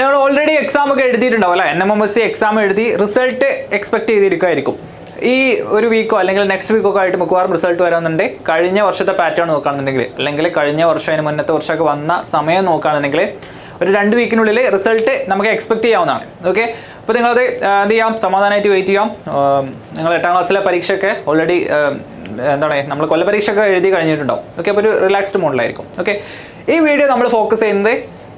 ഞങ്ങൾ already exam ഒക്കെ എഴുതിയിട്ടുണ്ടാവും അല്ലേ, NMMSC എക്സാം എഴുതി റിസൾട്ട് എക്സ്പെക്ട് ചെയ്തിരിക്കുമായിരിക്കും. ഈ ഒരു വീക്കോ അല്ലെങ്കിൽ നെക്സ്റ്റ് വീക്കോ ഒക്കെ ആയിട്ട് മിക്കവാറും റിസൾട്ട് വരാമെന്നുണ്ട്. കഴിഞ്ഞ വർഷത്തെ പാറ്റേൺ നോക്കുകയാണെന്നുണ്ടെങ്കിൽ, അല്ലെങ്കിൽ കഴിഞ്ഞ വർഷം അതിന് മുന്നത്തെ വർഷമൊക്കെ വന്ന സമയം നോക്കുകയാണെന്നുണ്ടെങ്കിൽ ഒരു 2 വീക്കിനുള്ളിൽ റിസൾട്ട് നമുക്ക് എക്സ്പെക്ട് ചെയ്യാവുന്നതാണ്. ഓക്കെ, അപ്പോൾ നിങ്ങളത് എന്ത് ചെയ്യാം, സമാധാനമായിട്ട് വെയിറ്റ് ചെയ്യാം. നിങ്ങൾ 8ാം ക്ലാസ്സിലെ പരീക്ഷയൊക്കെ ഓൾറെഡി എന്താണ് നമ്മൾ കൊല്ലപരീക്ഷയൊക്കെ എഴുതി കഴിഞ്ഞിട്ടുണ്ടാവും. ഓക്കെ, അപ്പോൾ ഒരു റിലാക്സ്ഡ് മോഡിലായിരിക്കും. ഓക്കെ, ഈ വീഡിയോ നമ്മൾ ഫോക്കസ് ചെയ്യുന്നത്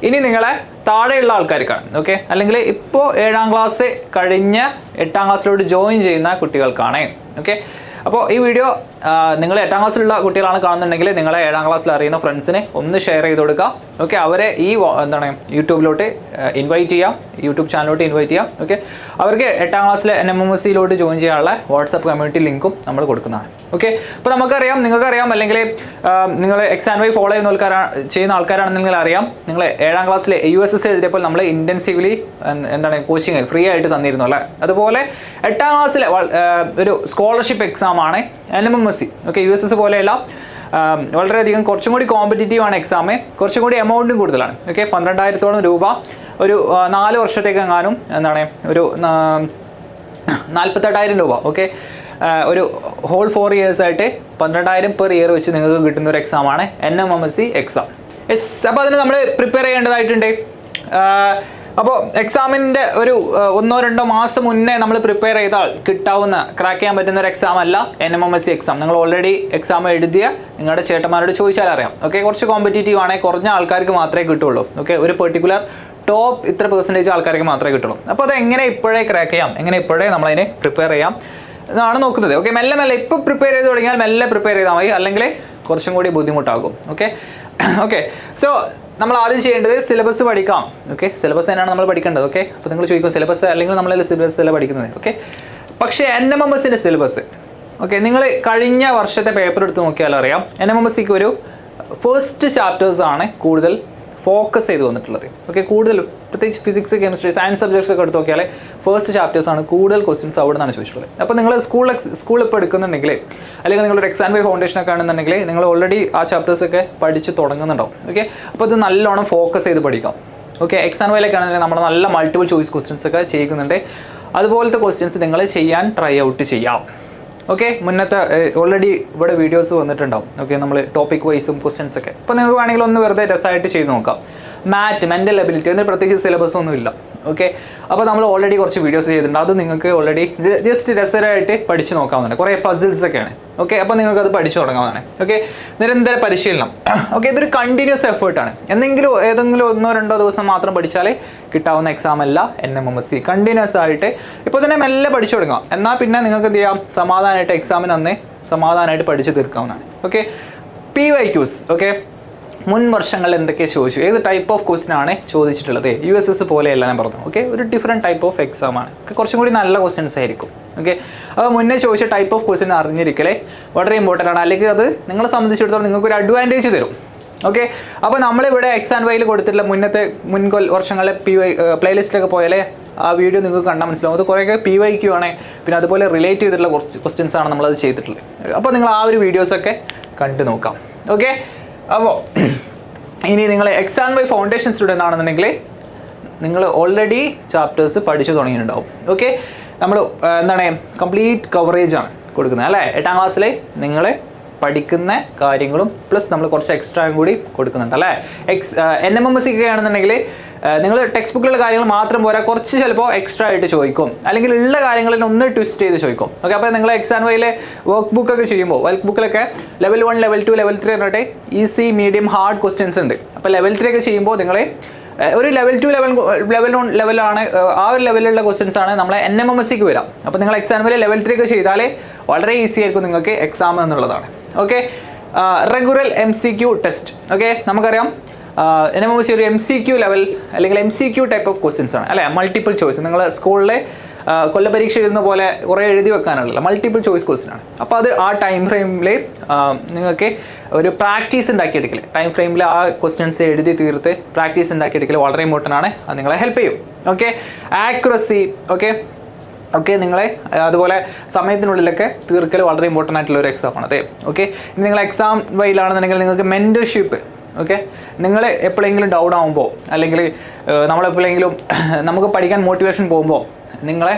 ഇനി നിങ്ങളെ താഴെയുള്ള ആൾക്കാർക്കാണ്. ഓക്കെ, അല്ലെങ്കിൽ ഇപ്പോൾ 7ാം ക്ലാസ് കഴിഞ്ഞ് 8ാം ക്ലാസ്സിലോട്ട് ജോയിൻ ചെയ്യുന്ന കുട്ടികൾക്കാണ്. ഓക്കെ, അപ്പോൾ ഈ വീഡിയോ നിങ്ങൾ 8ാം ക്ലാസ്സിലുള്ള കുട്ടികളാണ് കാണുന്നുണ്ടെങ്കിൽ നിങ്ങളെ 7ാം ക്ലാസ്സിൽ അറിയുന്ന ഫ്രണ്ട്സിനെ ഒന്ന് ഷെയർ ചെയ്ത് കൊടുക്കുക. ഓക്കെ, അവരെ ഈ യൂട്യൂബിലോട്ട് ഇൻവൈറ്റ് ചെയ്യാം, യൂട്യൂബ് ചാനലിലോട്ട് ഇൻവൈറ്റ് ചെയ്യാം. ഓക്കെ, അവർക്ക് 8ാം ക്ലാസ്സിലെ NMMSCയിലോട്ട് ജോയിൻ ചെയ്യാനുള്ള വാട്സപ്പ് കമ്മ്യൂണിറ്റി ലിങ്കും നമ്മൾ കൊടുക്കുന്നതാണ്. ഓക്കെ, അപ്പോൾ നമുക്കറിയാം, നിങ്ങൾക്കറിയാം, അല്ലെങ്കിൽ നിങ്ങൾ എക്സാം വൈ ഫോളോ ചെയ്യുന്ന ആൾക്കാരാണെന്നെങ്കിൽ അറിയാം, നിങ്ങൾ 7ാം ക്ലാസ്സിലെ USS എഴുതിയപ്പോൾ നമ്മൾ ഇൻറ്റൻസീവ്ലി കോച്ചിങ് ഫ്രീ ആയിട്ട് തന്നിരുന്നു അല്ലേ. അതുപോലെ 8ാം ക്ലാസ്സിലെ ഒരു സ്കോളർഷിപ്പ് എക്സാമാണ് NMMSC. ഓക്കെ, USS പോലെയല്ല, വളരെയധികം കുറച്ചും കൂടി കോമ്പറ്റീറ്റീവ് ആണ് എക്സാം, കുറച്ചും കൂടി എമൗണ്ടും കൂടുതലാണ്. ഓക്കെ, 12,000 രൂപ ഒരു 4 വർഷത്തേക്കെങ്ങാനും ഒരു 48,000 രൂപ. ഓക്കെ, ഒരു ഹോൾ 4 years ആയിട്ട് 12,000 per year വെച്ച് നിങ്ങൾക്ക് കിട്ടുന്ന ഒരു എക്സാമാണ് NMMSC എക്സാം. യെസ്, അപ്പോൾ അതിന് നമ്മൾ പ്രിപ്പയർ ചെയ്യേണ്ടതായിട്ടുണ്ട്. അപ്പോൾ എക്സാമിൻ്റെ ഒരു 1-2 മാസം മുന്നേ നമ്മൾ പ്രിപ്പയർ ചെയ്താൽ കിട്ടാവുന്ന, ക്രാക്ക് ചെയ്യാൻ പറ്റുന്ന ഒരു എക്സാം അല്ല NMMSC എക്സാം. നിങ്ങൾ ഓൾറെഡി എക്സാം എഴുതിയ നിങ്ങളുടെ ചേട്ടന്മാരോട് ചോദിച്ചാൽ അറിയാം. ഓക്കെ, കുറച്ച് കോമ്പറ്റീറ്റീവ് ആണ്, കുറഞ്ഞ ആൾക്കാർക്ക് മാത്രമേ കിട്ടുള്ളൂ. ഓക്കെ, ഒരു പെർട്ടിക്കുലർ ടോപ്പ് ഇത്ര % ആൾക്കാർക്ക് മാത്രമേ കിട്ടുള്ളൂ. അപ്പോൾ അത് എങ്ങനെ ഇപ്പോഴേ ക്രാക്ക് ചെയ്യാം, എങ്ങനെ ഇപ്പോഴേ നമ്മളതിനെ പ്രിപ്പയർ ചെയ്യാം എന്നാണ് നോക്കുന്നത്. ഓക്കെ, മെല്ലെ മെല്ലെ ഇപ്പോൾ പ്രിപ്പയർ ചെയ്ത് തുടങ്ങിയാൽ മെല്ലെ പ്രിപ്പയർ ചെയ്താൽ മതി, അല്ലെങ്കിൽ കുറച്ചും കൂടി ബുദ്ധിമുട്ടാകും. ഓക്കെ ഓക്കെ സോ നമ്മൾ ആദ്യം ചെയ്യേണ്ടത് സിലബസ് പഠിക്കാം. ഓക്കെ, സിലബസ് തന്നെയാണ് നമ്മൾ പഠിക്കേണ്ടത്. ഓക്കെ, അപ്പോൾ നിങ്ങൾ ചോദിക്കും സിലബസ് അല്ലെങ്കിൽ നമ്മളെ സിലബസ് അല്ല പഠിക്കുന്നത്. ഓക്കെ, പക്ഷേ NMMSCൻ്റെ സിലബസ്, ഓക്കെ, നിങ്ങൾ കഴിഞ്ഞ വർഷത്തെ പേപ്പർ എടുത്ത് നോക്കിയാൽ അറിയാം, NMMSCക്ക് ഒരു ഫസ്റ്റ് ചാപ്റ്റേഴ്സാണ് കൂടുതൽ ഫോക്കസ് ചെയ്ത് വന്നിട്ടുള്ളത്. ഓക്കെ, കൂടുതൽ പ്രത്യേകിച്ച് ഫിസിക്സ്, കെമിസ്ട്രി, സയൻസ് സബ്ജക്ട്സ് ഒക്കെ എടുത്ത് നോക്കിയാൽ ഫസ്റ്റ് ചാപ്റ്റേഴ്സാണ് കൂടുതൽ ക്വസ്റ്റ്യൻസ് അവിടെ നിന്നാണ് ചോദിച്ചിട്ടുള്ളത്. അപ്പോൾ നിങ്ങൾ സ്കൂൾ ഇപ്പോൾ എടുക്കുന്നുണ്ടെങ്കിൽ, അല്ലെങ്കിൽ നിങ്ങളൊരു എക്സാം വൈ ഫൗണ്ടേഷൻ ഒക്കെ ആണെന്നുണ്ടെങ്കിൽ നിങ്ങൾ ഓൾറെഡി ആ ചാപ്റ്റേഴ്സൊക്കെ പഠിച്ച് തുടങ്ങുന്നുണ്ടാവും. ഓക്കെ, അപ്പോൾ ഇത് നല്ലോണം ഫോക്കസ് ചെയ്ത് പഠിക്കാം. ഓക്കെ, എക്സാം വൈയിലൊക്കെ ആണെന്നുണ്ടെങ്കിൽ നമ്മൾ നല്ല മൾട്ടിപ്പിൾ ചോയ്സ് ക്വസ്റ്റ്യൻസ് ഒക്കെ ചെയ്യുന്നുണ്ട്. അതുപോലത്തെ ക്വസ്റ്റ്യൻസ് നിങ്ങൾ ചെയ്യാൻ ട്രൈ ഔട്ട് ചെയ്യാം. ഓക്കെ, മുന്നത്തെ ഓൾറെഡി ഇവിടെ വീഡിയോസ് വന്നിട്ടുണ്ടാവും. ഓക്കെ, നമ്മൾ ടോപ്പിക് വൈസും ക്വസ്റ്റ്യൻസ് ഒക്കെ. അപ്പോൾ നിങ്ങൾക്ക് വേണമെങ്കിൽ ഒന്ന് വെറുതെ രസമായിട്ട് ചെയ്ത് നോക്കാം. മാറ്റ്, മെൻ്റൽ എബിലിറ്റി, അതിന് പ്രത്യേകിച്ച് സിലബസ് ഒന്നും ഇല്ല. ഓക്കെ, അപ്പോൾ നമ്മൾ ഓൾറെഡി കുറച്ച് വീഡിയോസ് ചെയ്തിട്ടുണ്ട്, അത് നിങ്ങൾക്ക് ഓൾറെഡി ജസ്റ്റ് രസകരമായിട്ട് പഠിച്ച് നോക്കാവുന്നതാണ്. കുറേ പസിൽസ് ഒക്കെയാണ്. ഓക്കെ, അപ്പോൾ നിങ്ങൾക്ക് അത് പഠിച്ചു തുടങ്ങാവുന്നതാണ്. ഓക്കെ, നിരന്തര പരിശീലനം. ഓക്കെ, ഇതൊരു കണ്ടിന്യൂസ് എഫേർട്ടാണ്. ഏതെങ്കിലും 1-2 ദിവസം മാത്രം പഠിച്ചാലേ കിട്ടാവുന്ന എക്സാം അല്ല NMMSC. കണ്ടിന്യൂസ് ആയിട്ട് ഇപ്പോൾ തന്നെ മെല്ലെ പഠിച്ചു തുടങ്ങാം. എന്നാൽ പിന്നെ നിങ്ങൾക്ക് എന്ത് ചെയ്യാം, സമാധാനമായിട്ട് എക്സാമിന് അന്നേ സമാധാനമായിട്ട് പഠിച്ച് തീർക്കാവുന്നതാണ്. Okay, PYQs. ഓക്കെ, മുൻ വർഷങ്ങളിൽ എന്തൊക്കെ ചോദിച്ചു, ഏത് ടൈപ്പ് ഓഫ് ക്വസ്റ്റ്യൻ ആണ് ചോദിച്ചിട്ടുള്ളത്, USS പോലെയല്ല ഞാൻ പറഞ്ഞു. ഓക്കെ, ഒരു ഡിഫറെൻറ്റ് ടൈപ്പ് ഓഫ് എക്സാം ആണ്, കുറച്ചും കൂടി നല്ല ക്വസ്റ്റ്യൻസ് ആയിരിക്കും. ഓക്കെ, അപ്പോൾ മുന്നേ ചോദിച്ച ടൈപ്പ് ഓഫ് ക്വസ്റ്റ്യൻ അറിഞ്ഞിരിക്കലേ വളരെ ഇമ്പോർട്ടൻ്റ് ആണ്, അല്ലെങ്കിൽ അത് നിങ്ങളെ സംബന്ധിച്ചിടത്തോളം നിങ്ങൾക്കൊരു അഡ്വാൻറ്റേജ് തരും. ഓക്കെ, അപ്പോൾ നമ്മളിവിടെ എക്സാം വൈയിൽ കൊടുത്തിട്ടുള്ള വർഷങ്ങളിലെ പ്ലേലിസ്റ്റിലൊക്കെ പോയാലേ ആ വീഡിയോ നിങ്ങൾക്ക് കണ്ടാൽ മനസ്സിലാവും. അത് കുറേയൊക്കെ PYQ ആണ്, പിന്നെ അതുപോലെ റിലേറ്റ് ചെയ്തിട്ടുള്ള കുറച്ച് ക്വസ്റ്റ്യൻസ് ആണ് നമ്മളത് ചെയ്തിട്ടുള്ളത്. അപ്പോൾ നിങ്ങൾ ആ ഒരു വീഡിയോസൊക്കെ കണ്ടു നോക്കാം. ഓക്കെ, അപ്പോൾ ഇനി നിങ്ങൾ എക്സാം വൈ ഫൗണ്ടേഷൻ സ്റ്റുഡൻ്റ് ആണെന്നുണ്ടെങ്കിൽ നിങ്ങൾ ഓൾറെഡി ചാപ്റ്റേഴ്സ് പഠിച്ചു തുടങ്ങിയിട്ടുണ്ടാവും. ഓക്കെ, നമ്മൾ കംപ്ലീറ്റ് കവറേജ് ആണ് കൊടുക്കുന്നത് അല്ലേ. 8ാം ക്ലാസ്സിൽ നിങ്ങൾ പഠിക്കുന്ന കാര്യങ്ങളും പ്ലസ് നമ്മൾ കുറച്ച് എക്സ്ട്രായും കൂടി കൊടുക്കുന്നുണ്ട് അല്ലേ. NMMSC ഒക്കെ ആണെന്നുണ്ടെങ്കിൽ നിങ്ങൾ ടെക്സ്റ്റ് ബുക്കിലുള്ള കാര്യങ്ങൾ മാത്രം പോരാ, കുറച്ച് ചിലപ്പോൾ എക്സ്ട്രാ ആയിട്ട് ചോദിക്കും, അല്ലെങ്കിൽ ഉള്ള കാര്യങ്ങളിൽ ഒന്ന് ട്വിസ്റ്റ് ചെയ്ത് ചോദിക്കും. ഓക്കെ, അപ്പോൾ നിങ്ങൾ എക്സാം വൈയിലെ വർക്ക് ബുക്കൊക്കെ ചെയ്യുമ്പോൾ വർക്ക് ബുക്കിലൊക്കെ ലെവൽ 1, ലെവൽ 2, ലെവൽ 3 പറഞ്ഞിട്ട് ഈസി, മീഡിയം, ഹാർഡ് ക്വസ്റ്റ്യൻസ് ഉണ്ട്. അപ്പോൾ ലെവൽ 3 ഒക്കെ ചെയ്യുമ്പോൾ നിങ്ങൾ ഒരു ലെവൽ 2, ലെവൽ 1 ലെവലാണ്, ആ ഒരു ലെവലിലുള്ള ക്വസ്റ്റ്യൻസ് ആണ് നമ്മളെ NMMSCക്ക് വരാം. അപ്പോൾ നിങ്ങൾ എക്സാം വൈയിലെ ലെവൽ 3 ഒക്കെ ചെയ്താൽ വളരെ ഈസി ആയിരിക്കും നിങ്ങൾക്ക് എക്സാം എന്നുള്ളതാണ്. Okay, regular MCQ test. Okay, നമുക്കറിയാം NMMSC ഒരു MCQ ലെവൽ അല്ലെങ്കിൽ MCQ ടൈപ്പ് ഓഫ് ക്വസ്റ്റ്യൻസ് ആണ് അല്ലേ. മൾട്ടിപ്പിൾ ചോയ്സ്, നിങ്ങൾ സ്കൂളിലെ കൊല്ലപരീക്ഷ എഴുതുന്ന പോലെ കുറേ എഴുതി വെക്കാനുള്ള മൾട്ടിപ്പിൾ ചോയ്സ് ക്വസ്റ്റ്യൻ ആണ്. അപ്പോൾ അത് ആ ടൈം ഫ്രെയിമിൽ നിങ്ങൾക്ക് ഒരു പ്രാക്ടീസ് ഉണ്ടാക്കിയെടുക്കൽ, ടൈം ഫ്രെയിമിൽ ആ ക്വസ്റ്റ്യൻസ് എഴുതി തീർത്ത് പ്രാക്ടീസ് ഉണ്ടാക്കിയെടുക്കൽ വളരെ ഇമ്പോർട്ടൻ്റ് ആണ്. അത് നിങ്ങളെ ഹെൽപ്പ് ചെയ്യും. Okay, accuracy. ഓക്കെ, നിങ്ങളെ അതുപോലെ സമയത്തിനുള്ളിലൊക്കെ തീർക്കൽ വളരെ ഇമ്പോർട്ടൻ്റ് ആയിട്ടുള്ള ഒരു എക്സാം ആണ് അതെ. ഓക്കെ, ഇനി നിങ്ങൾ എക്സാം വൈയിലാണെന്നുണ്ടെങ്കിൽ നിങ്ങൾക്ക് മെൻറ്റർഷിപ്പ്, ഓക്കെ, നിങ്ങൾ എപ്പോഴെങ്കിലും ഡൗൺ ആകുമ്പോൾ അല്ലെങ്കിൽ നമ്മളെപ്പോഴെങ്കിലും നമുക്ക് പഠിക്കാൻ മോട്ടിവേഷൻ പോകുമ്പോൾ നിങ്ങളെ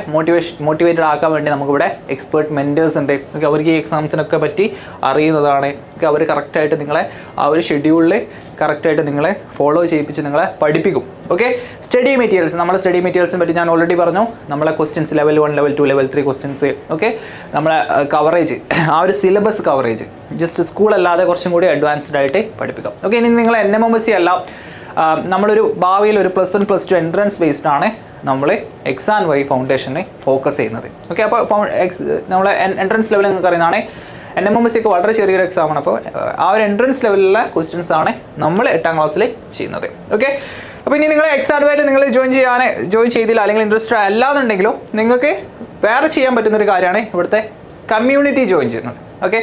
മോട്ടിവേറ്റഡ് ആക്കാൻ വേണ്ടി നമുക്കിവിടെ എക്സ്പേർട്ട് മെൻറ്റേഴ്സ് ഉണ്ട്. ഓക്കെ, അവർക്ക് ഈ എക്സാംസിനൊക്കെ പറ്റി അറിയുന്നതാണ്. ഓക്കെ, അവർ കറക്റ്റായിട്ട് നിങ്ങളെ ആ ഒരു ഷെഡ്യൂളിൽ കറക്റ്റായിട്ട് നിങ്ങളെ ഫോളോ ചെയ്യിപ്പിച്ച് നിങ്ങളെ പഠിപ്പിക്കും. ഓക്കെ, സ്റ്റഡി മെറ്റീരിയൽസ്, നമ്മുടെ സ്റ്റഡി മെറ്റീരിയൽസിനെ പറ്റി ഞാൻ ഓൾറെഡി പറഞ്ഞു. നമ്മളെ questions level 1, level 2, level 3 questions. Okay, നമ്മളെ കവറേജ്, ആ ഒരു സിലബസ് കവറേജ് ജസ്റ്റ് സ്കൂളല്ലാതെ കുറച്ചും കൂടി അഡ്വാൻസ്ഡ് ആയിട്ട് പഠിപ്പിക്കാം. ഓക്കെ, ഇനി നിങ്ങൾ NMMSC അല്ല, നമ്മളൊരു ഭാവിയിൽ ഒരു +1 +2 എൻട്രൻസ് ബേസ്ഡ് ആണ് നമ്മൾ എക്സാം വൈ ഫൗണ്ടേഷനെ ഫോക്കസ് ചെയ്യുന്നത്. ഓക്കെ, അപ്പോൾ നമ്മളെ എൻട്രൻസ് ലെവൽ നിങ്ങൾക്ക് അറിയുന്നതാണ്. NMMSC ഒക്കെ വളരെ ചെറിയൊരു എക്സാമാണ്. അപ്പോൾ ആ ഒരു എൻട്രൻസ് ലെവലിലുള്ള ക്വസ്റ്റ്യൻസ് ആണ് നമ്മൾ 8ാം ക്ലാസ്സിൽ ചെയ്യുന്നത്. ഓക്കെ, അപ്പോൾ ഇനി നിങ്ങൾ എക്സാം വൈയിൽ നിങ്ങൾ ജോയിൻ ചെയ്തില്ല അല്ലെങ്കിൽ ഇൻട്രസ്റ്റഡ് അല്ലാന്നുണ്ടെങ്കിലും നിങ്ങൾക്ക് വേറെ ചെയ്യാൻ പറ്റുന്നൊരു കാര്യമാണ് ഇവിടുത്തെ കമ്മ്യൂണിറ്റി ജോയിൻ ചെയ്യുന്നത്. ഓക്കെ,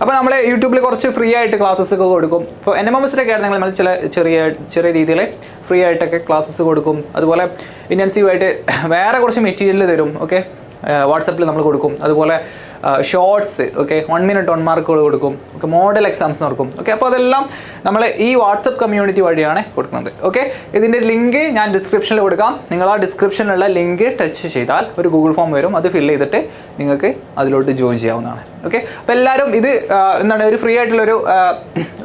അപ്പോൾ നമ്മൾ യൂട്യൂബിൽ കുറച്ച് ഫ്രീ ആയിട്ട് ക്ലാസ്സസ് ഒക്കെ കൊടുക്കും. ഇപ്പോൾ NMMSCയുടെ ആണെങ്കിൽ നമ്മൾ ചെറിയ രീതിയിൽ ഫ്രീ ആയിട്ടൊക്കെ ക്ലാസ്സസ് കൊടുക്കും. അതുപോലെ ഇൻറ്റൻസീവായിട്ട് വേറെ കുറച്ച് മെറ്റീരിയൽ തരും. ഓക്കെ, വാട്സപ്പിൽ നമ്മൾ കൊടുക്കും. അതുപോലെ ഷോർട്സ്, ഓക്കെ, 1 minute 1 മാർക്കുകൾ കൊടുക്കും. ഓക്കെ, മോഡൽ എക്സാംസ് നടക്കും. ഓക്കെ, അപ്പോൾ അതെല്ലാം നമ്മൾ ഈ വാട്സപ്പ് കമ്മ്യൂണിറ്റി വഴിയാണ് കൊടുക്കുന്നത്. ഓക്കെ, ഇതിൻ്റെ ലിങ്ക് ഞാൻ ഡിസ്ക്രിപ്ഷനിൽ കൊടുക്കാം. നിങ്ങൾ ആ ഡിസ്ക്രിപ്ഷനിലുള്ള ലിങ്ക് ടച്ച് ചെയ്താൽ ഒരു ഗൂഗിൾ ഫോം വരും, അത് ഫില്ല് ചെയ്തിട്ട് നിങ്ങൾക്ക് അതിലോട്ട് ജോയിൻ ചെയ്യാവുന്നതാണ്. ഓക്കെ, അപ്പോൾ എല്ലാവരും ഇത് എന്താണ് ഒരു ഫ്രീ ആയിട്ടുള്ളൊരു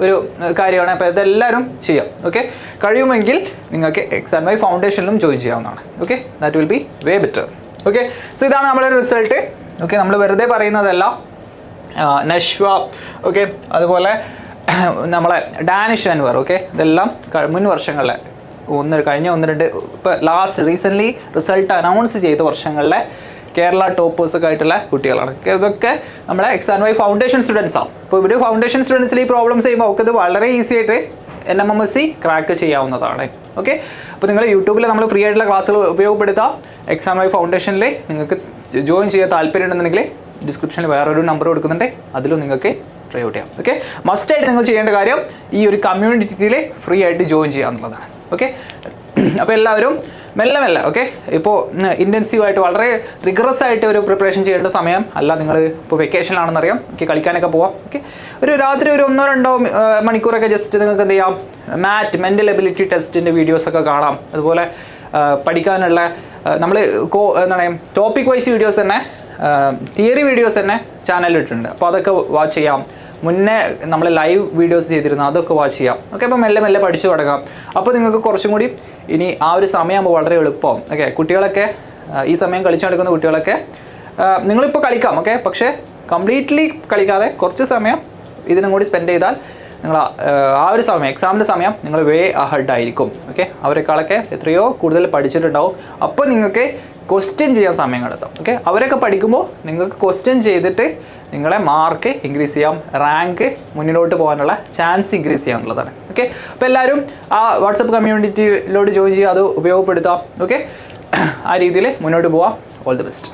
ഒരു കാര്യമാണ്. അപ്പോൾ ഇതെല്ലാവരും ചെയ്യാം. ഓക്കെ, കഴിയുമെങ്കിൽ നിങ്ങൾക്ക് എക്സാം വൈ ഫൗണ്ടേഷനിലും ജോയിൻ ചെയ്യാവുന്നതാണ്. Okay, that will be way better. Okay, so ഇതാണ് നമ്മുടെ റിസൾട്ട്. ഓക്കെ, നമ്മൾ വെറുതെ പറയുന്നതല്ല. നഷ്വ, ഓക്കെ, അതുപോലെ നമ്മളെ ഡാനിഷ് അൻവർ, ഓക്കെ, ഇതെല്ലാം മുൻ വർഷങ്ങളിലെ കഴിഞ്ഞ 1-2 ഇപ്പോൾ റീസെൻ്റ്ലി റിസൾട്ട് അനൗൺസ് ചെയ്ത വർഷങ്ങളിലെ കേരള ടോപ്പേഴ്സൊക്കെ ആയിട്ടുള്ള കുട്ടികളാണ്. ഇതൊക്കെ നമ്മളെ എക്സാം വൈ ഫൗണ്ടേഷൻ സ്റ്റുഡൻസാണ്. അപ്പോൾ ഇവർ ഫൗണ്ടേഷൻ സ്റ്റുഡൻസിൽ ഈ പ്രോബ്ലംസ് ചെയ്യുമ്പോൾ അവർക്ക് ഇത് വളരെ ഈസി ആയിട്ട് NMMSC ക്രാക്ക് ചെയ്യാവുന്നതാണ്. ഓക്കെ, അപ്പോൾ നിങ്ങൾ യൂട്യൂബിൽ നമ്മൾ ഫ്രീ ആയിട്ടുള്ള ക്ലാസ്സുകൾ ഉപയോഗപ്പെടുത്താം. എക്സാം വൈ ഫൗണ്ടേഷനിൽ നിങ്ങൾക്ക് ജോയിൻ ചെയ്യാൻ താല്പര്യം ഉണ്ടെന്നുണ്ടെങ്കിൽ ഡിസ്ക്രിപ്ഷനിൽ വേറൊരു നമ്പർ കൊടുക്കുന്നുണ്ട്, അതിലും നിങ്ങൾക്ക് ട്രൈ ഔട്ട് ചെയ്യാം. ഓക്കെ, മസ്റ്റായിട്ട് നിങ്ങൾ ചെയ്യേണ്ട കാര്യം ഈ ഒരു കമ്മ്യൂണിറ്റിയിൽ ഫ്രീ ആയിട്ട് ജോയിൻ ചെയ്യുക എന്നുള്ളതാണ്. ഓക്കെ, അപ്പോൾ എല്ലാവരും മെല്ലെ ഓക്കെ, ഇപ്പോൾ ഇൻറ്റൻസീവായിട്ട് വളരെ റിഗ്രസ് ആയിട്ട് ഒരു പ്രിപ്പറേഷൻ ചെയ്യേണ്ട സമയം അല്ല. നിങ്ങൾ ഇപ്പോൾ വെക്കേഷനിലാണെന്നറിയാം. ഓക്കെ, കളിക്കാനൊക്കെ പോവാം. ഓക്കെ, ഒരു രാത്രി ഒരു 1-2 മണിക്കൂറൊക്കെ ജസ്റ്റ് നിങ്ങൾക്ക് എന്ത് ചെയ്യാം, മെൻ്റൽ എബിലിറ്റി ടെസ്റ്റിൻ്റെ വീഡിയോസൊക്കെ കാണാം. അതുപോലെ പഠിക്കാനുള്ള നമ്മൾ എന്താണ് ടോപ്പിക് വൈസ് വീഡിയോസ് തന്നെ, തിയറി വീഡിയോസ് തന്നെ ചാനലിലിട്ടുണ്ട്. അപ്പോൾ അതൊക്കെ വാച്ച് ചെയ്യാം. മുന്നേ നമ്മൾ ലൈവ് വീഡിയോസ് ചെയ്തിരുന്നു, അതൊക്കെ വാച്ച് ചെയ്യാം. ഓക്കെ, അപ്പോൾ മെല്ലെ പഠിച്ചു തുടങ്ങാം. അപ്പോൾ നിങ്ങൾക്ക് കുറച്ചും കൂടി ഇനി ആ ഒരു സമയമാകുമ്പോൾ വളരെ എളുപ്പമാവും. ഓക്കെ, കുട്ടികളൊക്കെ ഈ സമയം കളിച്ചു നടക്കുന്ന കുട്ടികളൊക്കെ നിങ്ങളിപ്പോൾ കളിക്കാം. ഓക്കെ, പക്ഷേ കംപ്ലീറ്റ്ലി കളിക്കാതെ കുറച്ച് സമയം ഇതിനും കൂടി സ്പെൻഡ് ചെയ്താൽ നിങ്ങൾ ആ ഒരു സമയം എക്സാമിൻ്റെ സമയം നിങ്ങൾ വേ അഹെഡ് ആയിരിക്കും. ഓക്കെ, അവരെക്കാളൊക്കെ എത്രയോ കൂടുതൽ പഠിച്ചിട്ടുണ്ടാവും. അപ്പോൾ നിങ്ങൾക്ക് ക്വസ്റ്റ്യൻ ചെയ്യാൻ സമയം കണ്ടെത്താം. ഓക്കെ, അവരൊക്കെ പഠിക്കുമ്പോൾ നിങ്ങൾക്ക് ക്വസ്റ്റ്യൻ ചെയ്തിട്ട് നിങ്ങളെ മാർക്ക് ഇൻക്രീസ് ചെയ്യാം, റാങ്ക് മുന്നിലോട്ട് പോകാനുള്ള ചാൻസ് ഇൻക്രീസ് ചെയ്യാന്നുള്ളതാണ്. ഓക്കെ, അപ്പോൾ എല്ലാവരും ആ വാട്സപ്പ് കമ്മ്യൂണിറ്റിയിലോട്ട് ജോയിൻ ചെയ്യുക, അത് ഉപയോഗപ്പെടുത്താം. ഓക്കെ, ആ രീതിയിൽ മുന്നോട്ട് പോവാം. All the best.